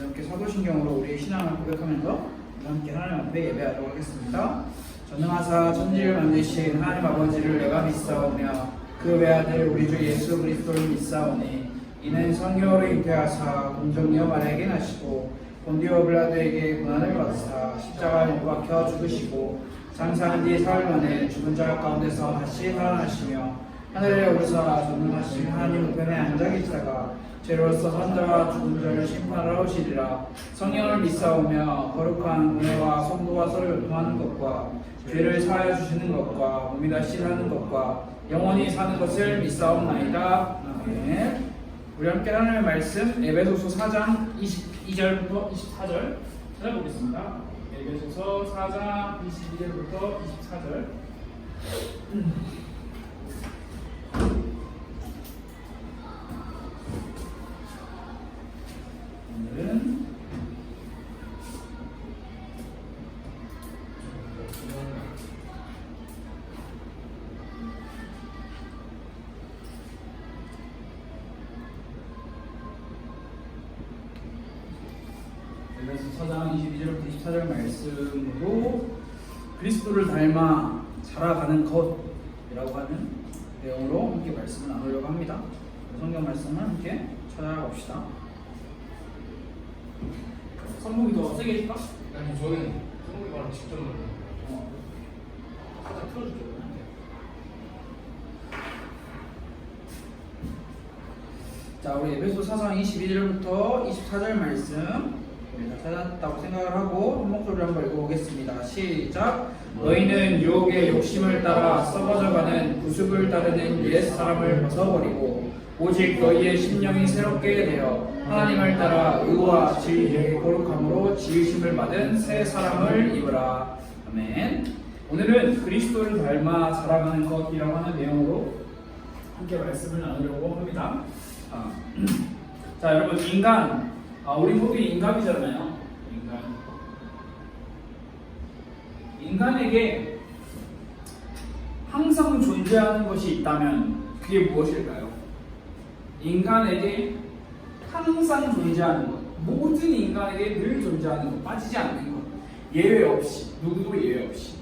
함께 사도신경으로 우리의 신앙을 고백하면서 함께 하나님 앞에 예배하도록 하겠습니다. 전능하사 천지를 만드신 하나님 아버지를 내가 믿사오며 그 외아들 우리 주 예수 그리스도를 믿사오니 이는 성령으로 잉태하사 공정녀 마리아에게 나시고 본디오 빌라도에게 고난을 받으사 십자가에 못 박혀 죽으시고 장사한 뒤 사흘 만에 죽은 자 가운데서 다시 살아나시며 하늘에 오르사 전능하신 하나님 우편에 앉아 계시다가 죄로서 산자와 죽은 자를 심판하러 오시리라. 성령을 믿사오며 거룩한 은혜와 성도와 서로 교통하는 것과 죄를 사하여 주시는 것과 몸이 다시 사는 것과 영원히 사는 것을 믿사옵나이다. 아멘. 우리 함께 하나님의 말씀 에베소서 4장 22절부터 24절 찾아보겠습니다. 에베소서 4장 22절부터 24절. 오늘은 에베소서 4장 22절부터 24절 말씀으로 그리스도를 닮아 자라가는 것이라고 하는 내용으로 함께 말씀을 나누려고 합니다. 성경 말씀을 함께 찾아봅시다. 선목이 더 세게 해줄까? 아니 저는 성국이 말을 직접 넣어요. 살짝 틀어줄게. 자, 우리 에베소 4장 22절부터 24절 말씀 우리가 찾았다고 생각을 하고 한 목소리로 한번 읽어보겠습니다. 시작! 너희는 유혹의 욕심을 따라 썩어져가는 구습을 따르는 옛 사람을 벗어버리고 오직 너희의 심령이 새롭게 되어 하나님을 따라 의와 진리의 거룩함으로 지으심을 받은 새 사람을 입으라. 아멘. 오늘은 그리스도를 닮아 자라가는 것이라고 하는 내용으로 함께 말씀을 나누려고 합니다. 자, 여러분, 인간, 우리 모두 인간이잖아요. 인간에게 항상 존재하는 것이 있다면 그게 무엇일까요? 인간에게 항상 존재하는 것, 모든 인간에게 늘 존재하는 것, 빠지지 않는 것, 예외 없이, 누구도 예외 없이.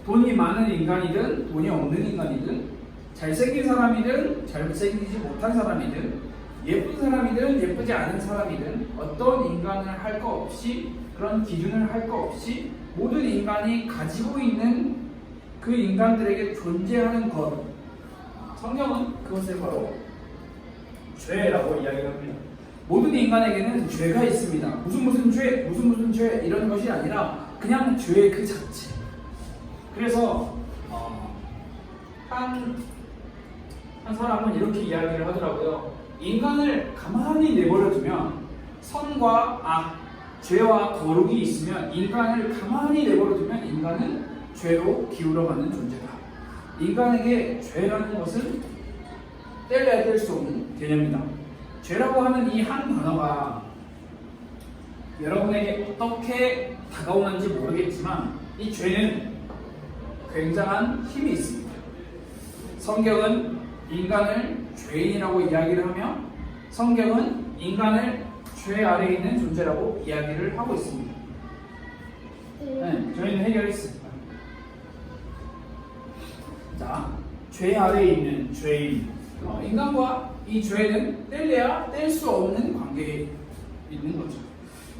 돈이 많은 인간이든 돈이 없는 인간이든 잘생긴 사람이든 잘생기지 못한 사람이든 예쁜 사람이든 예쁘지 않은 사람이든 어떤 인간을 할 거 없이, 그런 기준을 할 거 없이 모든 인간이 가지고 있는 그 인간들에게 존재하는 것, 성경은 그것을 바로 죄라고 이야기를 합니다. 모든 인간에게는 죄가 있습니다. 무슨 죄 이런 것이 아니라 그냥 죄의 그 자체. 그래서 한 사람은 이렇게 이야기를 하더라고요. 인간을 가만히 내버려두면 선과 악, 죄와 거룩이 있으면 인간을 가만히 내버려두면 인간은 죄로 기울어가는 존재다. 인간에게 죄라는 것은 뗄래야 뗄 수 없는 개념이다. 죄라고 하는 이 한 단어가 여러분에게 어떻게 다가오는지 모르겠지만 이 죄는 굉장한 힘이 있습니다. 성경은 인간을 죄인이라고 이야기를 하며 성경은 인간을 죄 아래에 있는 존재라고 이야기를 하고 있습니다. 네, 저희는 해결했습니다. 자, 죄 아래에 있는 죄인. 인간과 이 죄는 뗄래야 뗄 수 없는 관계에 있는 거죠.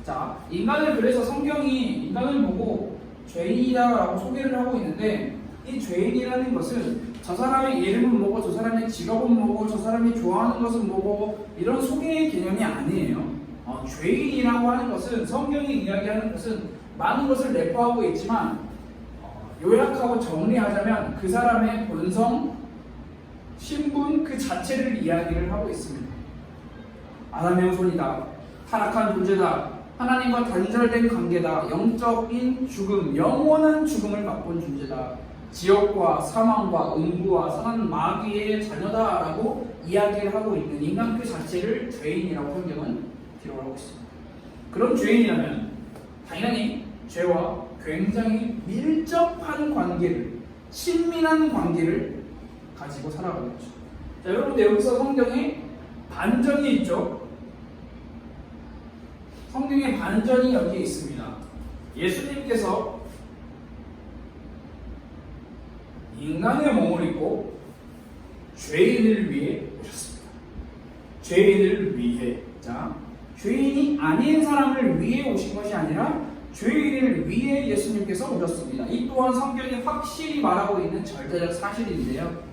자, 인간을 그래서 성경이 인간을 보고 죄인이다라고 소개를 하고 있는데 이 죄인이라는 것은 저 사람의 이름은 뭐고 저 사람의 직업은 뭐고 저 사람이 좋아하는 것은 뭐고 이런 소개의 개념이 아니에요. 죄인이라고 하는 것은 성경이 이야기하는 것은 많은 것을 내포하고 있지만 요약하고 정리하자면 그 사람의 본성, 신분 그 자체를 이야기를 하고 있습니다. 아담의 후손이다. 타락한 존재다. 하나님과 단절된 관계다. 영적인 죽음, 영원한 죽음을 맛본 존재다. 지옥과 사망과 음부와 선한 마귀의 자녀다라고 이야기를 하고 있는 인간 그 자체를 죄인이라고 성경은 기록을 하고 있습니다. 그런 죄인이라면 당연히 죄와 굉장히 밀접한 관계를, 친밀한 관계를 가지고 살아가겠죠. 자, 여러분들 여기서 성경에 반전이 있죠. 성경의 반전이 여기에 있습니다. 예수님께서 인간의 몸을 입고 죄인을 위해 오셨습니다. 죄인을 위해. 자, 죄인이 아닌 사람을 위해 오신 것이 아니라 죄인을 위해 예수님께서 오셨습니다. 이 또한 성경이 확실히 말하고 있는 절대적 사실인데요.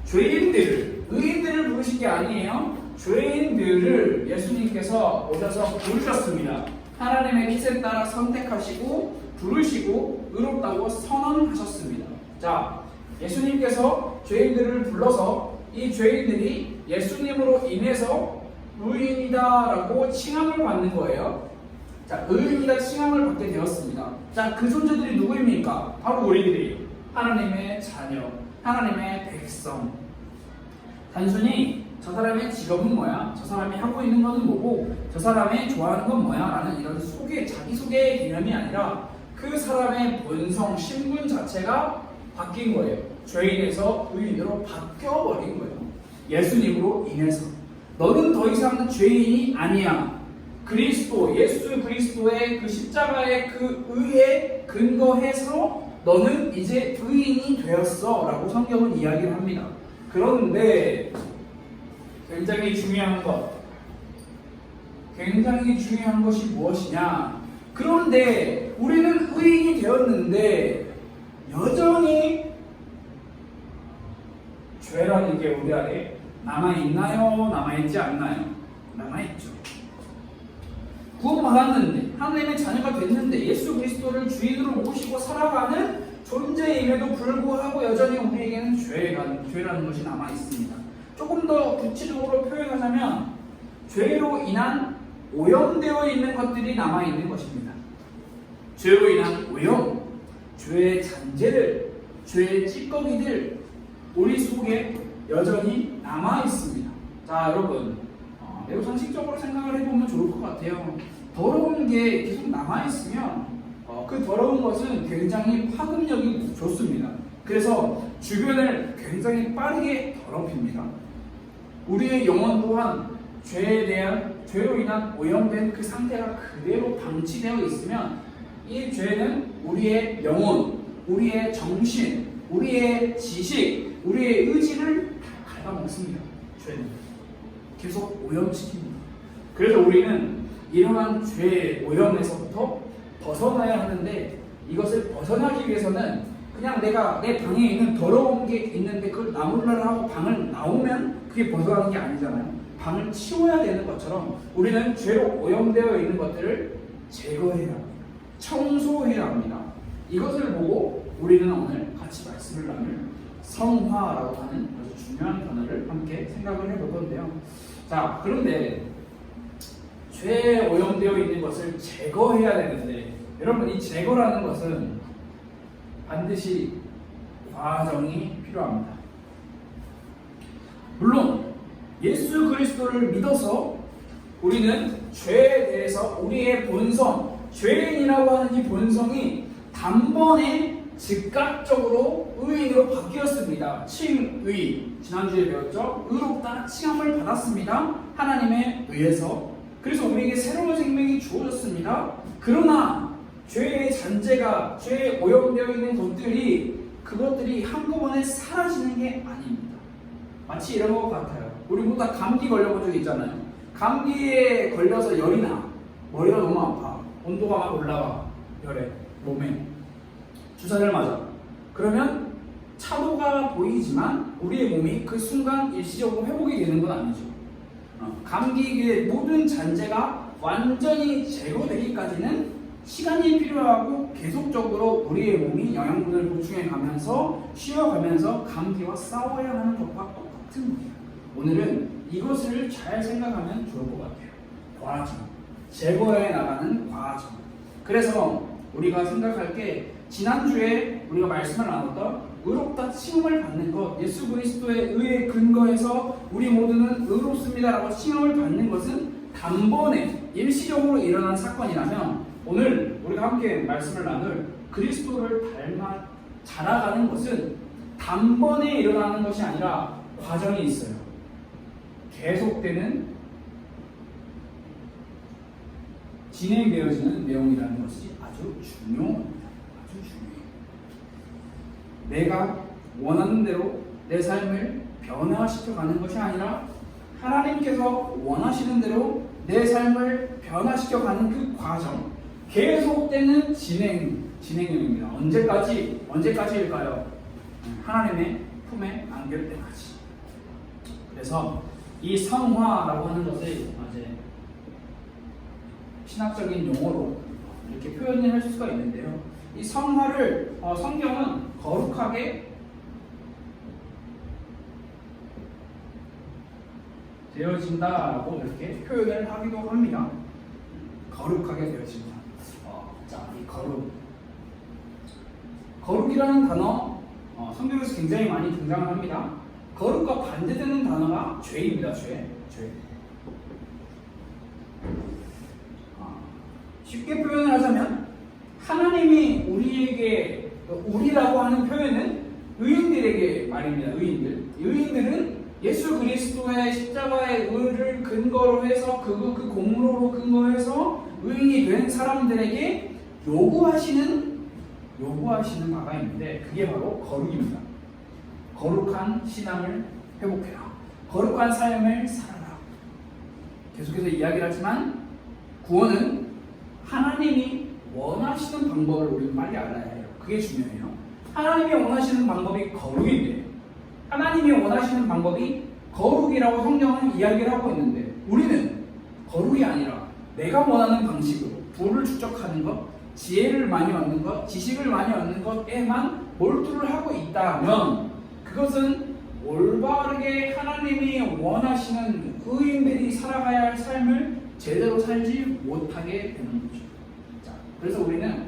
죄인들을, 의인들을 부르신 게 아니에요. 죄인들을 예수님께서 오셔서 부르셨습니다. 하나님의 뜻에 따라 선택하시고 부르시고 의롭다고 선언하셨습니다. 자, 예수님께서 죄인들을 불러서 이 죄인들이 예수님으로 인해서 의인이다라고 칭함을 받는 거예요. 자, 의인이다 칭함을 받게 되었습니다. 자, 그 존재들이 누구입니까? 바로 우리들이에요. 하나님의 자녀, 하나님의 백성. 단순히 저 사람의 직업은 뭐야? 저 사람이 하고 있는 것은 뭐고? 저 사람이 좋아하는 건 뭐야? 라는 이런 자기소개의 개념이 아니라 그 사람의 본성, 신분 자체가 바뀐 거예요. 죄인에서 의인으로 바뀌어버린 거예요. 예수님으로 인해서. 너는 더 이상 죄인이 아니야. 그리스도, 예수 그리스도의 그 십자가의 그 의에 근거해서 너는 이제 의인이 되었어 라고 성경은 이야기를 합니다. 그런데 굉장히 중요한 것이 무엇이냐? 그런데 우리는 의인이 되었는데 여전히 죄라는 게 우리 안에 남아있나요? 남아있지 않나요? 남아있죠. 구원받았는데 하나님의 자녀가 됐는데 예수 그리스도를 주인으로 모시고 살아가는 존재임에도 불구하고 여전히 우리에게는 죄라는 것이 남아있습니다. 조금 더 구체적으로 표현하자면 죄로 인한 오염되어 있는 것들이 남아있는 것입니다. 죄로 인한 오염, 죄의 잔재들, 죄의 찌꺼기들 우리 속에 여전히 남아있습니다. 자, 여러분 매우 상식적으로 생각을 해보면 좋을 것 같아요. 더러운 게 계속 남아있으면 그 더러운 것은 굉장히 파급력이 좋습니다. 그래서 주변을 굉장히 빠르게 더럽힙니다. 우리의 영혼 또한 죄로 인한 오염된 그 상태가 그대로 방치되어 있으면 이 죄는 우리의 영혼, 우리의 정신, 우리의 지식, 우리의 의지를 다 갉아먹습니다. 죄는 계속 오염시킵니다. 그래서 우리는 이러한 죄의 오염에서부터 벗어나야 하는데 이것을 벗어나기 위해서는 그냥 내가 내 방에 있는 더러운 게 있는데 그걸 나무를 하고 방을 나오면 그게 벗어나는 게 아니잖아요. 방을 치워야 되는 것처럼 우리는 죄로 오염되어 있는 것들을 제거해야 합니다. 청소해야 합니다. 이것을 보고 우리는 오늘 같이 말씀을 나눌 성화라고 하는 아주 중요한 단어를 함께 생각을 해볼 건데요. 자, 그런데 죄에 오염되어 있는 것을 제거해야 되는데 여러분 이 제거라는 것은 반드시 과정이 필요합니다. 물론 예수 그리스도를 믿어서 우리는 죄에 대해서 우리의 본성, 죄인이라고 하는 이 본성이 단번에 즉각적으로 의인으로 바뀌었습니다. 칭의, 지난주에 배웠죠? 의롭다 칭함을 받았습니다. 하나님에 의해서. 그래서 우리에게 새로운 생명이 주어졌습니다. 그러나 죄의 잔재가, 죄에 오염되어 있는 그것들이 한꺼번에 사라지는 게 아닙니다. 마치 이런 것 같아요. 우리 모두 다 감기 걸려본 적 있잖아요. 감기에 걸려서 열이 나. 머리가 너무 아파. 온도가 막 올라가. 열에, 몸에. 주사를 맞아. 그러면 차도가 보이지만 우리의 몸이 그 순간 일시적으로 회복이 되는 건 아니죠. 감기의 모든 잔재가 완전히 제거되기까지는 시간이 필요하고 계속적으로 우리의 몸이 영양분을 보충해 가면서 쉬어가면서 감기와 싸워야 하는 것과 똑같은 거예요. 오늘은 이것을 잘 생각하면 좋을 것 같아요. 과정, 제거해 나가는 과정. 그래서 우리가 생각할 게 지난주에 우리가 말씀을 나눴던 의롭다 칭함을 받는 것, 예수 그리스도의 의에 근거해서 우리 모두는 의롭습니다라고 칭함을 받는 것은 단번에 일시적으로 일어난 사건이라면 오늘 우리가 함께 말씀을 나눌 그리스도를 닮아 자라가는 것은 단번에 일어나는 것이 아니라 과정이 있어요. 진행되어지는 내용이라는 것이 아주 중요합니다. 아주 중요해요. 내가 원하는 대로 내 삶을 변화시켜 가는 것이 아니라 하나님께서 원하시는 대로 내 삶을 변화시켜 가는 그 과정, 계속되는 진행형입니다. 언제까지일까요? 하나님의 품에 안길 때까지. 그래서 이 성화라고 하는 것을 이제 신학적인 용어로 이렇게 표현을 할 수가 있는데요. 이 성화를 성경은 거룩하게 되어진다라고 이렇게 표현을 하기도 합니다. 거룩하게 되어진다. 자, 이 거룩이라는 단어 성경에서 굉장히 많이 등장을 합니다. 거룩과 반대되는 단어가 죄입니다. 죄. 쉽게 표현을 하자면 하나님이 우리에게, 우리라고 하는 표현은 의인들에게 말입니다. 의인들은 예수 그리스도의 십자가의 의를 근거로 해서 그 공로로 근거해서 의인이 된 사람들에게 요구하시는 바가 있는데 그게 바로 거룩입니다. 거룩한 신앙을 회복해라. 거룩한 삶을 살아라. 계속해서 이야기를 하지만 구원은 하나님이 원하시는 방법을 우리는 빨리 알아야 해요. 그게 중요해요. 하나님이 원하시는 방법이 거룩인데 하나님이 원하시는 방법이 거룩이라고 성경은 이야기를 하고 있는데 우리는 거룩이 아니라 내가 원하는 방식으로 부를 축적하는 것, 지혜를 많이 얻는 것, 지식을 많이 얻는 것에만 몰두를 하고 있다면 그것은 올바르게 하나님이 원하시는 의인들이 살아가야 할 삶을 제대로 살지 못하게 되는 거죠. 자, 그래서 우리는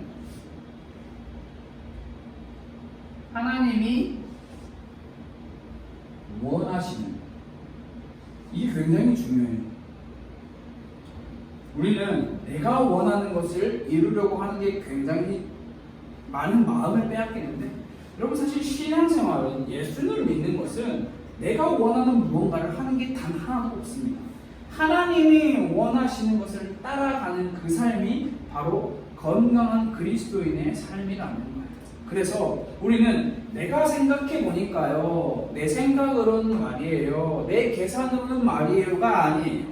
하나님이 원하시는, 이게 굉장히 중요해요. 우리는 내가 원하는 것을 이루려고 하는 게 굉장히 많은 마음을 빼앗기는데, 여러분 사실 신앙생활은, 예수를 믿는 것은 내가 원하는 무언가를 하는 게 단 하나도 없습니다. 하나님이 원하시는 것을 따라가는 그 삶이 바로 건강한 그리스도인의 삶이라는 거예요. 그래서 우리는 내가 생각해 보니까요, 내 생각으로는 말이에요, 내 계산으로는 말이에요가 아니에요.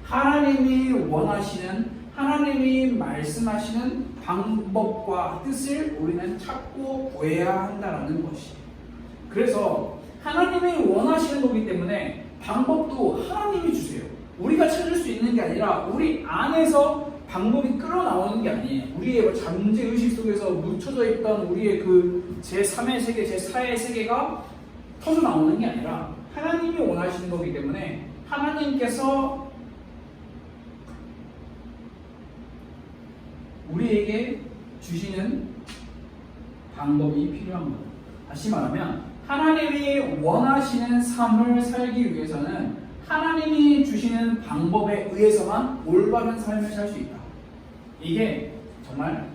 하나님이 원하시는, 하나님이 말씀하시는 방법과 뜻을 우리는 찾고 구해야 한다는 것이에요. 그래서 하나님이 원하시는 거기 때문에 방법도 하나님이 주세요. 우리가 찾을 수 있는 게 아니라 우리 안에서 방법이 끌어나오는 게 아니에요. 우리의 잠재의식 속에서 묻혀져 있던 우리의 그 제3의 세계, 제4의 세계가 터져 나오는 게 아니라 하나님이 원하시는 거기 때문에 하나님께서 우리에게 주시는 방법이 필요한 거예요. 다시 말하면 하나님이 원하시는 삶을 살기 위해서는 하나님이 주시는 방법에 의해서만 올바른 삶을 살 수 있다. 이게 정말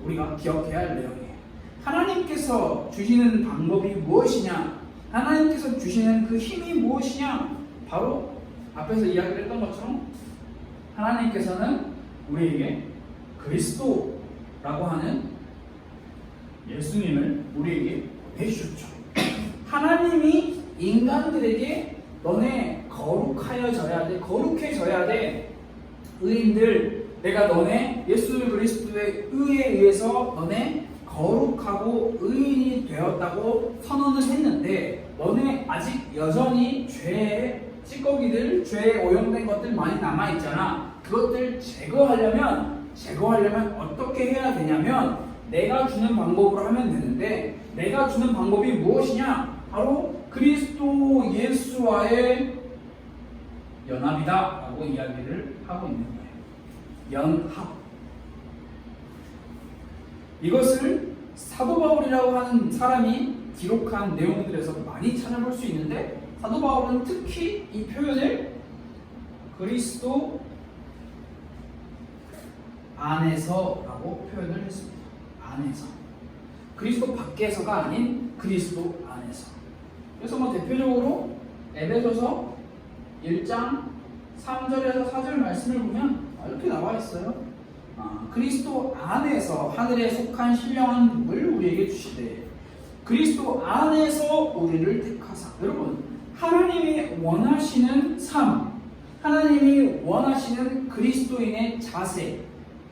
우리가 기억해야 할 내용이에요. 하나님께서 주시는 방법이 무엇이냐? 하나님께서 주시는 그 힘이 무엇이냐? 바로 앞에서 이야기를 했던 것처럼 하나님께서는 우리에게 그리스도라고 하는 예수님을 우리에게 보내주셨죠. 하나님이 인간들에게 너네 거룩해져야 돼. 의인들, 내가 너네 예수 그리스도의 의에 의해서 너네 거룩하고 의인이 되었다고 선언을 했는데 너네 아직 여전히 죄의 찌꺼기들, 죄에 오염된 것들 많이 남아있잖아. 그것들 제거하려면 어떻게 해야 되냐면 내가 주는 방법으로 하면 되는데, 내가 주는 방법이 무엇이냐? 바로 그리스도 예수와의 연합이다 라고 이야기를 하고 있는 거예요. 연합. 이것을 사도 바울이라고 하는 사람이 기록한 내용들에서 많이 찾아볼 수 있는데, 사도 바울은 특히 이 표현을 그리스도 안에서라고 표현을 했습니다. 안에서. 그리스도 밖에서가 아닌 그리스도 안에서. 그래서 대표적으로 에베소서 1장 3절에서 4절 말씀을 보면 이렇게 나와 있어요. 그리스도 안에서 하늘에 속한 신령한 복을 우리에게 주시되 그리스도 안에서 우리를 택하사. 여러분, 하나님이 원하시는 삶, 하나님이 원하시는 그리스도인의 자세,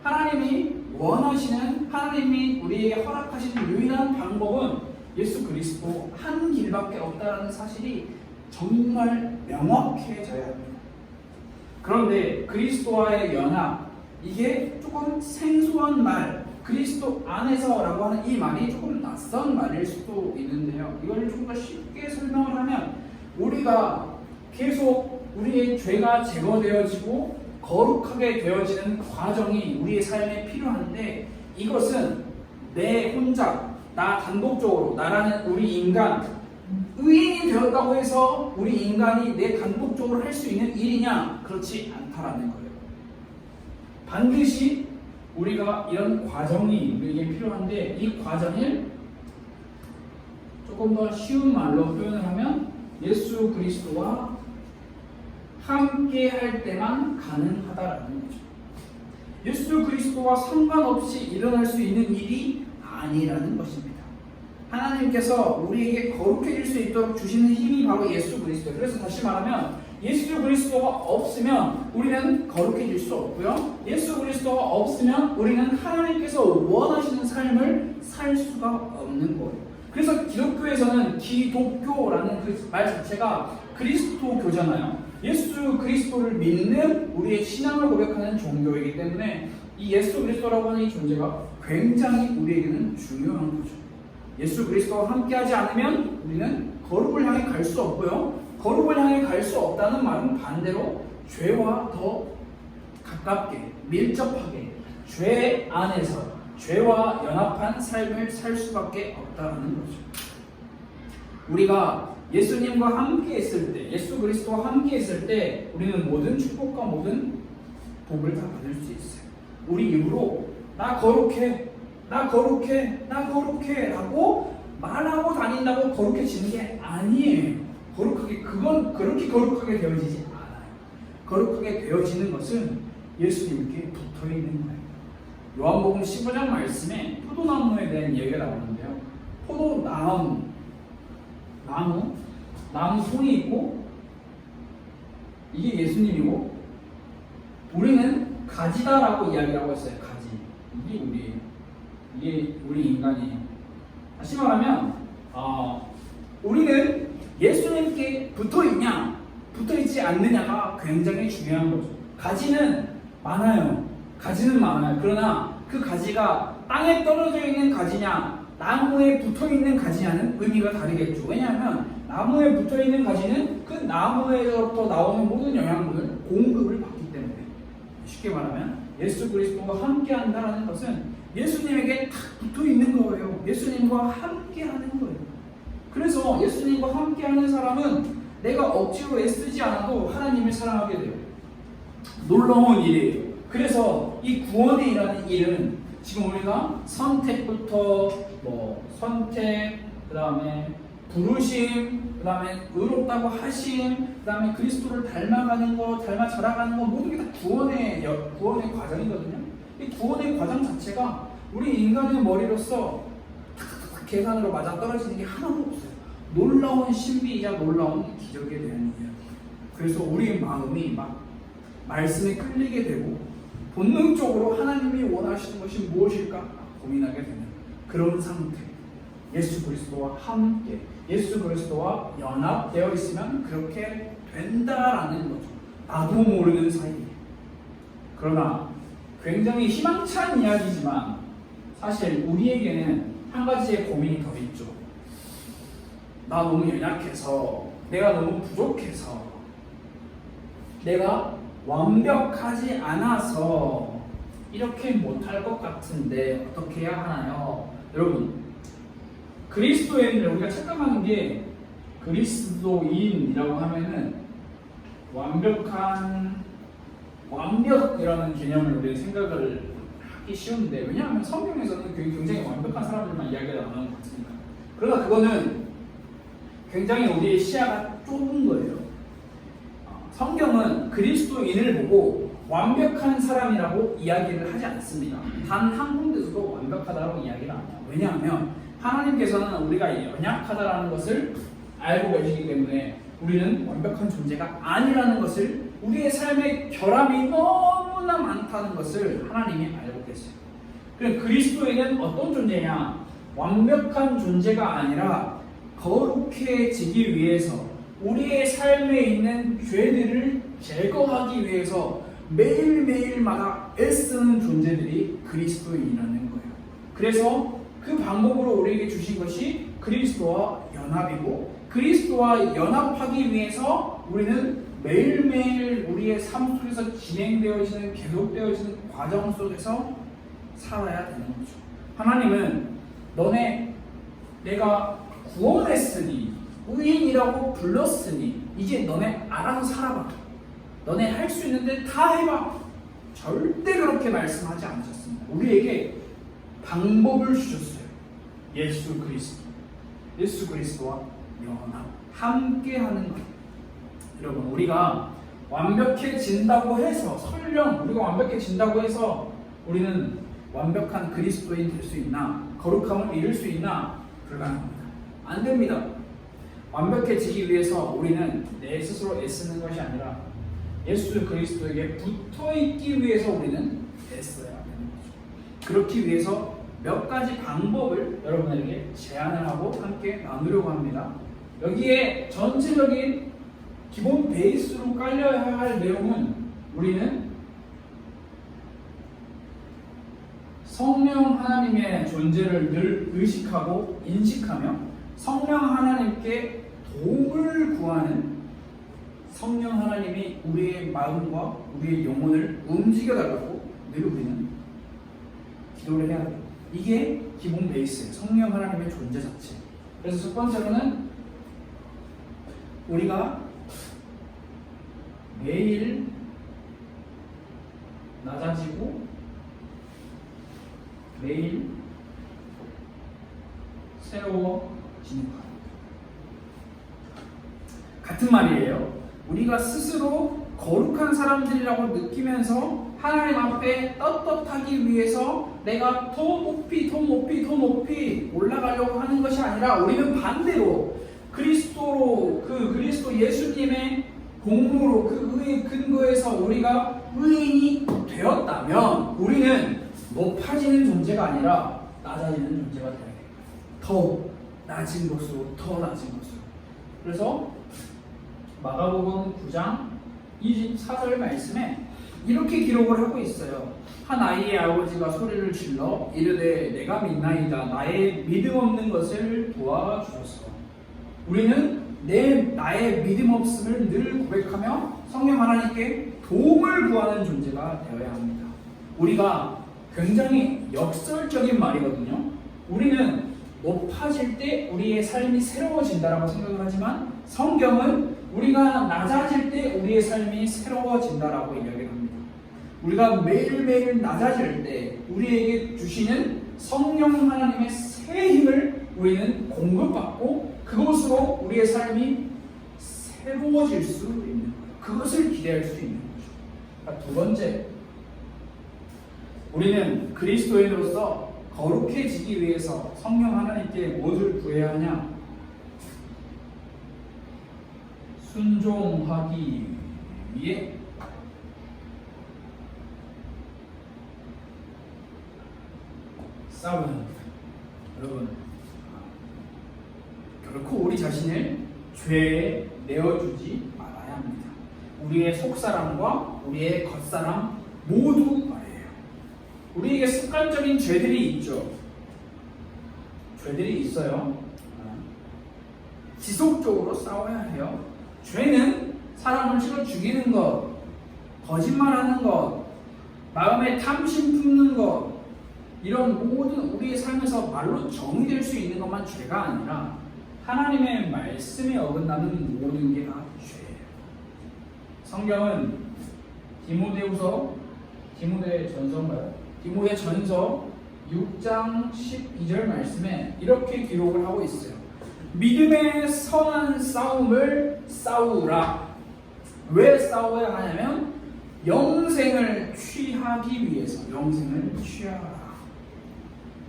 하나님이 우리에게 허락하시는 유일한 방법은 예수 그리스도 한 길밖에 없다는 사실이 정말 명확해져야 합니다. 그런데 그리스도와의 연합, 이게 조금 생소한 말, 그리스도 안에서라고 하는 이 말이 조금 낯선 말일 수도 있는데요. 이걸 조금 더 쉽게 설명을 하면 우리가 계속 우리의 죄가 제거되어지고 거룩하게 되어지는 과정이 우리의 삶에 필요한데, 이것은 내 혼자, 나 단독적으로, 나라는 우리 인간, 의인이 되었다고 해서 우리 인간이 내 단독적으로 할 수 있는 일이냐? 그렇지 않다라는 거예요. 반드시 우리가 이런 과정이 우리에게 필요한데, 이 과정을 조금 더 쉬운 말로 표현을 하면 예수 그리스도와 함께 할 때만 가능하다라는 거죠. 예수 그리스도와 상관없이 일어날 수 있는 일이 아니라는 것입니다. 하나님께서 우리에게 거룩해질 수 있도록 주시는 힘이 바로 예수 그리스도예요. 그래서 다시 말하면 예수 그리스도가 없으면 우리는 거룩해질 수 없고요. 예수 그리스도가 없으면 우리는 하나님께서 원하시는 삶을 살 수가 없는 거예요. 그래서 기독교에서는 기독교라는 그 말 자체가 그리스도교잖아요. 예수 그리스도를 믿는 우리의 신앙을 고백하는 종교이기 때문에 이 예수 그리스도라고 하는 이 존재가 굉장히 우리에게는 중요한 거죠. 예수 그리스도와 함께하지 않으면 우리는 거룩을 향해 갈 수 없고요. 거룩을 향해 갈 수 없다는 말은 반대로 죄와 더 가깝게, 밀접하게 죄 안에서 죄와 연합한 삶을 살 수밖에 없다는 거죠. 우리가 예수님과 함께 있을 때, 예수 그리스도와 함께 있을 때 우리는 모든 축복과 모든 복을 다 받을 수 있어요. 우리 입으로 나 거룩해, 나 거룩해, 나 거룩해 라고 말하고 다닌다고 거룩해지는 게 아니에요. 그건 그렇게 거룩하게 되어지지 않아요. 거룩하게 되어지는 것은 예수님께 붙어 있는 거예요. 요한복음 15장 말씀에 포도나무에 대한 얘기가 나오는데요. 포도나무, 나무 손이 있고 이게 예수님이고 우리는 가지다라고 이야기하고 있어요. 가지. 이게 우리 인간이에요. 다시 말하면 우리는 예수님께 붙어있냐 붙어있지 않느냐가 굉장히 중요한 거죠. 가지는 많아요. 그러나 그 가지가 땅에 떨어져 있는 가지냐 나무에 붙어있는 가지냐는 의미가 다르겠죠. 왜냐하면 나무에 붙어있는 가지는 그 나무에서부터 나오는 모든 영양분을 공급을 받기 때문에. 쉽게 말하면 예수 그리스도와 함께한다는 것은 예수님에게 탁 붙어있는 거예요. 예수님과 함께하는 거예요. 그래서 예수님과 함께하는 사람은 내가 억지로 애쓰지 않아도 하나님을 사랑하게 돼요. 놀라운 일이에요. 그래서 이 구원이라는 일은 지금 우리가 선택부터 그 다음에 부르심, 그 다음에 의롭다고 하심, 그 다음에 그리스도를 닮아가는 거, 닮아 자라가는 거 모든 게 다 구원의 과정이거든요. 이 구원의 과정 자체가 우리 인간의 머리로서 탁탁탁 계산으로 맞아 떨어지는 게 하나도 없어요. 놀라운 신비이자 놀라운 기적에 대한 이야기. 그래서 우리 마음이 막 말씀에 끌리게 되고 본능적으로 하나님이 원하시는 것이 무엇일까 고민하게 되는 그런 상태. 예수 그리스도와 함께, 예수 그리스도와 연합되어 있으면 그렇게 된다라는 거죠. 나도 모르는 사이에. 그러나 굉장히 희망찬 이야기지만 사실 우리에게는 한 가지의 고민이 더 있죠. 나 너무 연약해서, 내가 너무 부족해서, 내가 완벽하지 않아서 이렇게 못할 것 같은데 어떻게 해야 하나요? 여러분, 그리스도인을 우리가 착각하는 게 그리스도인이라고 하면은 완벽이라는 개념을 우리 생각을 하기 쉬운데, 왜냐하면 성경에서는 굉장히 완벽한 사람들만 이야기가 나오는 것 같습니다. 그러나 그거는 굉장히 우리의 시야가 좁은 거예요. 성경은 그리스도인을 보고 완벽한 사람이라고 이야기를 하지 않습니다. 단 한 군데서도 완벽하다고 이야기를 안 해요. 왜냐하면 하나님께서는 우리가 연약하다라는 것을 알고 계시기 때문에 우리는 완벽한 존재가 아니라는 것을, 우리의 삶의 결함이 너무나 많다는 것을 하나님이 알고 계세요. 그럼 그리스도인은 어떤 존재냐? 완벽한 존재가 아니라 거룩해지기 위해서 우리의 삶에 있는 죄들을 제거하기 위해서 매일매일마다 애쓰는 존재들이 그리스도인이라는 거예요. 그래서 그 방법으로 우리에게 주신 것이 그리스도와 연합이고, 그리스도와 연합하기 위해서 우리는 매일매일 우리의 삶 속에서 진행되어지는, 계속되어지는 과정 속에서 살아야 되는 거죠. 하나님은 내가 구원했으니, 의인이라고 불렀으니 이제 너네 알아서 살아봐, 너네 할 수 있는데 다 해봐, 절대 그렇게 말씀하지 않으셨습니다. 우리에게 방법을 주셨어요. 예수 그리스도와 연합, 함께하는 것. 여러분, 우리가 완벽해진다고 해서, 설령 우리가 완벽해진다고 해서 우리는 완벽한 그리스도인 될 수 있나? 거룩함을 이룰 수 있나? 불가능합니다. 안 됩니다. 완벽해지기 위해서 우리는 내 스스로 애쓰는 것이 아니라 예수 그리스도에게 붙어있기 위해서 우리는 애써야 되는 거죠. 그렇기 위해서 몇 가지 방법을 여러분에게 제안을 하고 함께 나누려고 합니다. 여기에 전체적인 기본 베이스로 깔려야 할 내용은, 우리는 성령 하나님의 존재를 늘 의식하고 인식하며 성령 하나님께 도움을 구하는, 성령 하나님이 우리의 마음과 우리의 영혼을 움직여달라고 늘 우리는 기도를 해야 돼요. 이게 기본 베이스예요. 성령 하나님의 존재 자체. 그래서 첫 번째로는 우리가 매일 낮아지고 매일 새로워지는 것. 같은 말이에요. 우리가 스스로 거룩한 사람들이라고 느끼면서 하나님 앞에 떳떳하기 위해서 내가 더 높이 올라가려고 하는 것이 아니라, 우리는 반대로 그리스도 예수님의 공로로, 그 의의 근거에서 우리가 의인이 되었다면 우리는 높아지는 존재가 아니라 낮아지는 존재가 되어야 돼요. 더 낮은 것으로. 그래서 마가복음 9장 24절 말씀에 이렇게 기록을 하고 있어요. 한 아이의 아버지가 소리를 질러 이르되 내가 믿나이다, 나의 믿음 없는 것을 도와주소서. 우리는 나의 믿음 없음을 늘 고백하며 성령 하나님께 도움을 구하는 존재가 되어야 합니다. 우리가 굉장히 역설적인 말이거든요. 우리는 높아질 때 우리의 삶이 새로워진다라고 생각을 하지만, 성경은 우리가 낮아질 때 우리의 삶이 새로워진다라고 이야기를 합니다. 우리가 매일매일 낮아질 때 우리에게 주시는 성령 하나님의 새 힘을 우리는 공급받고, 그것으로 우리의 삶이 새로워질 수 있는 거예요. 그것을 기대할 수 있는 거죠. 두 번째, 우리는 그리스도인으로서 거룩해지기 위해서 성령 하나님께 무엇을 구해야 하냐? 순종하기 위해 싸우는 겁니다. 여러분, 결코 우리 자신을 죄에 내어주지 말아야 합니다. 우리의 속사람과 우리의 겉사람 모두 말이에요. 우리에게 습관적인 죄들이 있죠. 죄들이 있어요. 지속적으로 싸워야 해요. 죄는 사람을 치러 죽이는 것, 거짓말하는 것, 마음에 탐심 품는 것, 이런 모든 우리의 삶에서 말로 정의될 수 있는 것만 죄가 아니라 하나님의 말씀에 어긋나는 모든 게 다 죄예요. 성경은 디모데전서 6장 12절 말씀에 이렇게 기록을 하고 있어요. 믿음의 선한 싸움을 싸우라. 왜 싸워야 하냐면 영생을 취하기 위해서. 영생을 취하라.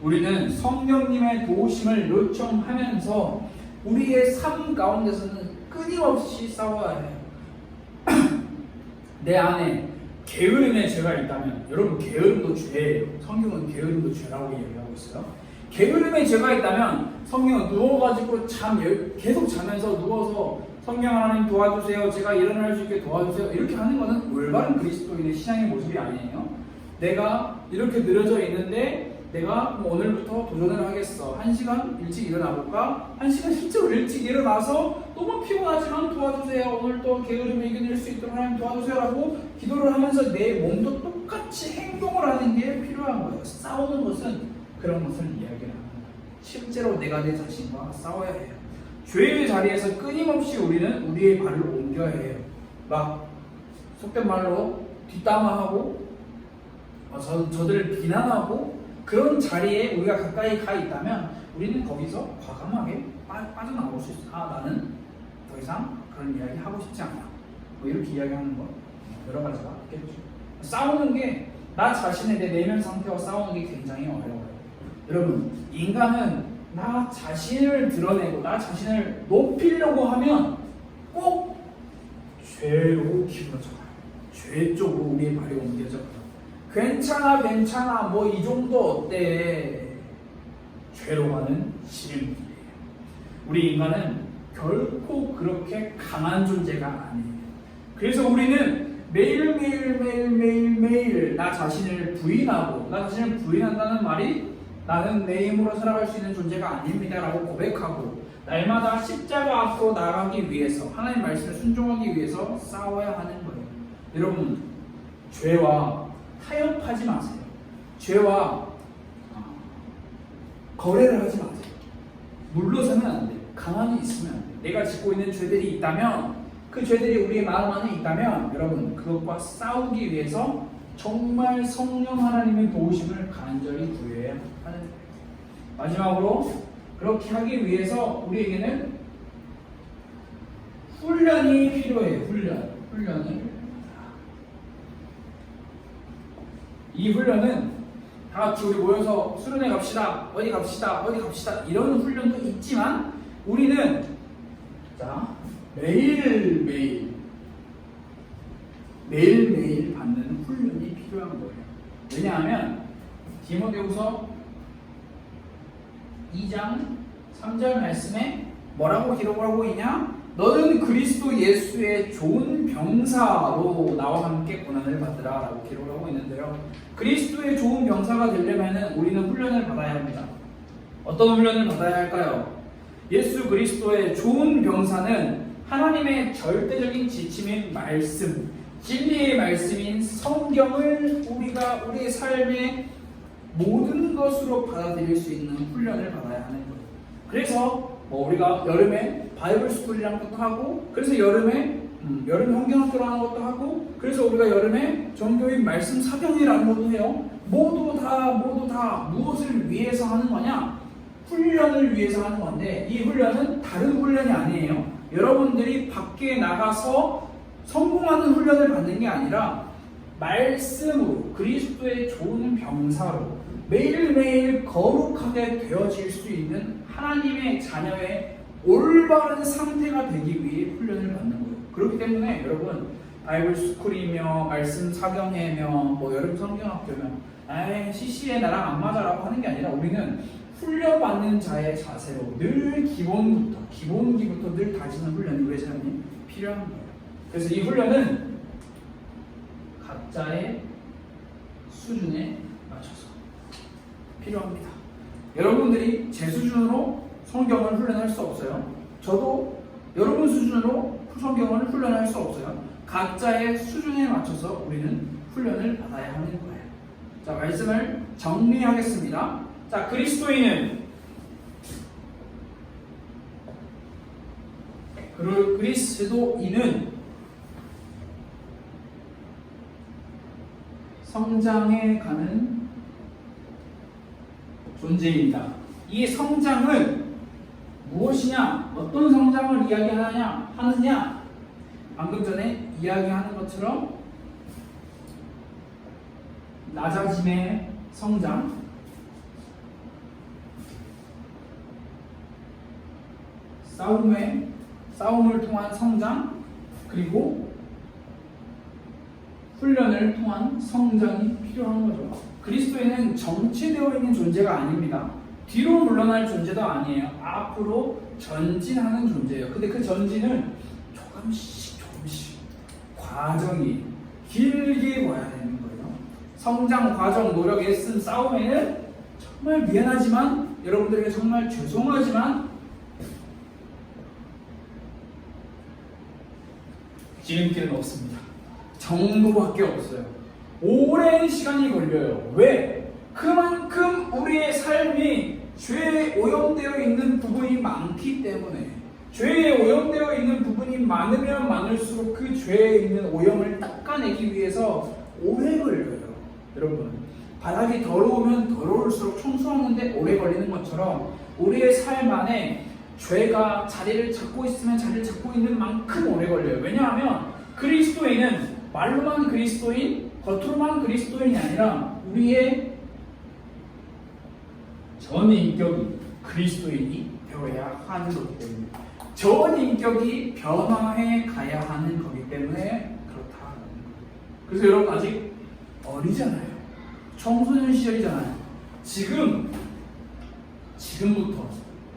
우리는 성령님의 도우심을 요청하면서 우리의 삶 가운데서는 끊임없이 싸워야 해요. 내 안에 게으름의 죄가 있다면, 여러분 게으름도 죄예요. 성경은 게으름도 죄라고 얘기하고 있어요. 게으름의 죄가 있다면 성경은 누워가지고 계속 자면서 누워서 성령 하나님 도와주세요, 제가 일어날 수 있게 도와주세요, 이렇게 하는 것은 올바른 그리스도인의 신앙의 모습이 아니에요. 내가 이렇게 늘어져 있는데 내가 오늘부터 도전을 하겠어. 1시간 일찍 일어나볼까? 1시간 실제로 일찍 일어나서 너무 피곤하지만 도와주세요, 오늘 또 게으름을 이겨낼 수 있도록 하나님 도와주세요 라고 기도를 하면서 내 몸도 똑같이 행동을 하는 게 필요한 거예요. 싸우는 것은 그런 것을 이야기하는 거예요. 실제로 내가 내 자신과 싸워야 해요. 죄의 자리에서 끊임없이 우리는 우리의 발을 옮겨야 해요. 막 속된 말로 뒷담화하고 저들을 비난하고 그런 자리에 우리가 가까이 가 있다면 우리는 거기서 과감하게 빠져나올 수 있어요. 나는 더 이상 그런 이야기 하고 싶지 않아. 뭐 이렇게 이야기하는 거 여러 가지가 있겠죠. 싸우는 게 나 자신의 내 내면 상태와 싸우는 게 굉장히 어려워요. 여러분, 인간은 나 자신을 드러내고 나 자신을 높이려고 하면 꼭 죄로 기울어져요. 죄 쪽으로 우리의 발이 옮겨져요. 괜찮아 뭐 이 정도 어때? 죄로 가는 지름길이에요. 우리 인간은 결코 그렇게 강한 존재가 아니에요. 그래서 우리는 매일 나 자신을 부인하고, 나 자신을 부인한다는 말이 나는 내 힘으로 살아갈 수 있는 존재가 아닙니다 라고 고백하고 날마다 십자가 앞으로 나아가기 위해서, 하나님 말씀에 순종하기 위해서 싸워야 하는 거예요. 여러분, 죄와 타협하지 마세요. 죄와 거래를 하지 마세요. 물러서면 안 돼요. 가만히 있으면 안 돼요. 내가 짓고 있는 죄들이 있다면, 그 죄들이 우리의 마음 안에 있다면 여러분 그것과 싸우기 위해서 정말 성령 하나님의 도우심을 간절히 구해야 하는 거예요. 마지막으로 그렇게 하기 위해서 우리에게는 훈련이 필요해요. 훈련을. 이 훈련은 다 같이 우리 모여서 수련회 갑시다, 어디 갑시다 이런 훈련도 있지만 우리는 매일매일 받는 훈련이 필요한 거예요. 왜냐하면 디모데후서 2장 3절 말씀에 뭐라고 기록을 하고 있냐? 너는 그리스도 예수의 좋은 병사로 나와 함께 고난을 받으라 라고 기록을 하고 있는데요. 그리스도의 좋은 병사가 되려면 우리는 훈련을 받아야 합니다. 어떤 훈련을 받아야 할까요? 예수 그리스도의 좋은 병사는 하나님의 절대적인 지침인 말씀, 진리의 말씀인 성경을 우리가 우리의 삶의 모든 것으로 받아들일 수 있는 훈련을 받아야 하는 거예요. 그래서 우리가 여름에 바이블 스쿨이라는 것도 하고, 그래서 여름에 여름 성경학교를 하는 것도 하고, 그래서 우리가 여름에 전교인 말씀 사경이라는 것도 해요. 모두 다 무엇을 위해서 하는 거냐? 훈련을 위해서 하는 건데, 이 훈련은 다른 훈련이 아니에요. 여러분들이 밖에 나가서 성공하는 훈련을 받는 게 아니라 말씀으로, 그리스도의 좋은 병사로 매일매일 거룩하게 되어질 수 있는 하나님의 자녀의 올바른 상태가 되기 위해 훈련을 받는 거예요. 그렇기 때문에 여러분, 바이블 스쿨이며 말씀 사경회며 여름 성경학교면 CC에 나랑 안 맞아라고 하는 게 아니라 우리는 훈련받는 자의 자세로 늘 기본기부터 늘 다지는 훈련이 우리의 삶에 필요한 거예요. 그래서 이 훈련은 각자의 수준에 맞춰서 필요합니다. 여러분들이 제 수준으로 성경을 훈련할 수 없어요. 저도 여러분 수준으로 성경을 훈련할 수 없어요. 각자의 수준에 맞춰서 우리는 훈련을 받아야 하는 거예요. 자, 말씀을 정리하겠습니다. 자, 그리스도인은 성장해 가는 존재입니다. 이 성장은 무엇이냐? 어떤 성장을 이야기하느냐? 방금 전에 이야기하는 것처럼 낮아짐의 성장, 싸움을 통한 성장, 그리고 훈련을 통한 성장이 필요한 거죠. 그리스도인은 정체되어 있는 존재가 아닙니다. 뒤로 물러날 존재도 아니에요. 앞으로 전진하는 존재예요. 근데 그 전진은 조금씩 과정이 길게 와야 되는 거예요. 성장 과정, 노력, 애쓴 싸움에는 정말 미안하지만, 여러분들에게 정말 죄송하지만 지름길은 없습니다. 정도밖에 없어요. 오랜 시간이 걸려요. 왜? 그만큼 우리의 삶이 죄에 오염되어 있는 부분이 많기 때문에. 죄에 오염되어 있는 부분이 많으면 많을수록 그 죄에 있는 오염을 닦아내기 위해서 오래 걸려요. 여러분, 바닥이 더러우면 더러울수록 청소하는데 오래 걸리는 것처럼 우리의 삶 안에 죄가 자리를 잡고 있으면 자리를 잡고 있는 만큼 오래 걸려요. 왜냐하면 그리스도인은 말로만 그리스도인, 겉으로만 그리스도인이 아니라 우리의 전 인격이 그리스도인이 되어야 하는 거기 때문에, 전 인격이 변화해 가야 하는 거기 때문에 그렇다. 그래서 여러분 아직 어리잖아요. 청소년 시절이잖아요. 지금부터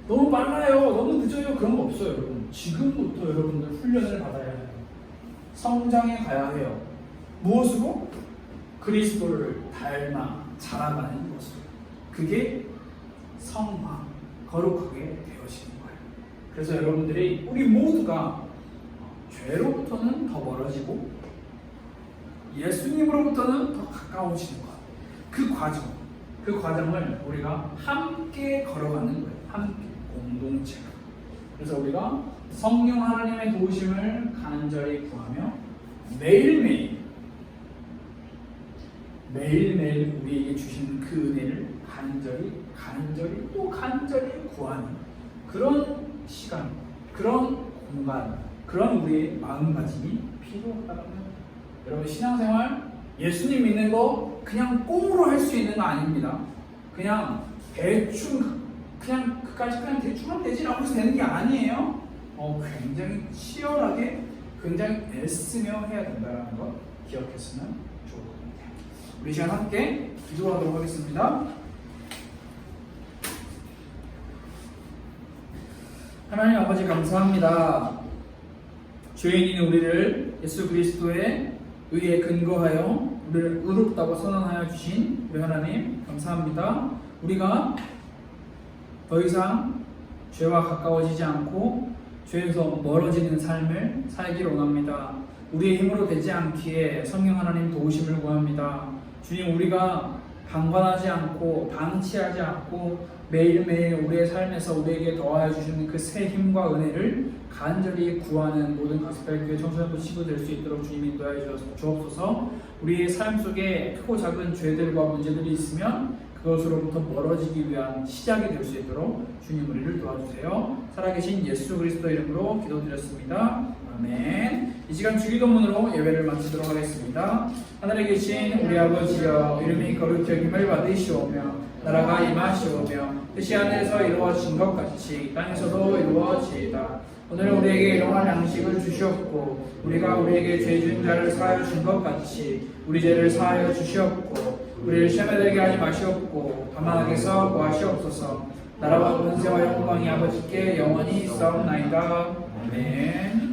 너무 빨라요, 너무 늦어요, 그런 거 없어요. 여러분 지금부터 여러분들 훈련을 받아야 해요. 성장해 가야 해요. 무엇으로? 그리스도를 닮아 자라가는 모습. 그게 성화, 거룩하게 되어지는 거예요. 그래서 여러분들이, 우리 모두가 죄로부터는 더 멀어지고 예수님으로부터는 더 가까워지는 것. 그 과정을 우리가 함께 걸어가는 거예요. 함께, 공동체가. 그래서 우리가 성령 하나님의 도우심을 간절히 구하며 매일매일 우리에게 주신 그 은혜를 간절히 구하는 그런 시간, 그런 공간, 그런 우리의 마음가짐이 필요하다는 거예요. 여러분, 신앙생활, 예수님 믿는 거 그냥 꽁으로 할 수 있는 거 아닙니다. 그냥 대충, 그까지 그냥 대충 하면 되지라고 해서 되는 게 아니에요. 굉장히 치열하게, 굉장히 애쓰며 해야 된다는 거 기억했으면 좋을 것 같아요. 우리 시간 함께 기도하도록 하겠습니다. 하나님 아버지, 감사합니다. 죄인인 우리를 예수 그리스도의 의에 근거하여 우리를 의롭다고 선언하여 주신 우리 하나님, 감사합니다. 우리가 더 이상 죄와 가까워지지 않고 죄에서 멀어지는 삶을 살기를 원합니다. 우리의 힘으로 되지 않기에 성령 하나님 도우심을 구합니다. 주님, 우리가 방관하지 않고 방치하지 않고 매일매일 우리의 삶에서 우리에게 더하여 주시는 그 새 힘과 은혜를 간절히 구하는 모든 가스펠교회 청소년부 치부 될 수 있도록 주님 인도하여 주옵소서. 우리의 삶 속에 크고 작은 죄들과 문제들이 있으면 그것으로부터 멀어지기 위한 시작이 될 수 있도록 주님 우리를 도와주세요. 살아계신 예수 그리스도 이름으로 기도드렸습니다. 아멘. 이 시간 주기도문으로 예배를 마치도록 하겠습니다. 하늘에 계신 우리 아버지여, 이름이 거룩히 여김을 받으시오며 나라가 임하시오며 뜻이 하늘에서 이루어진 것 같이 땅에서도 이루어지이다. 오늘 우리에게 일용할 양식을 주시옵고 우리가 우리에게 죄 지은 자를 사하여 준 것 같이 우리 죄를 사하여 주시옵고 우리를 시험에 들게 하지 마시옵고 다만 악에서 구하시옵소서. 나라와 권세와 영광이 아버지께 영원히 있사옵나이다. 아멘.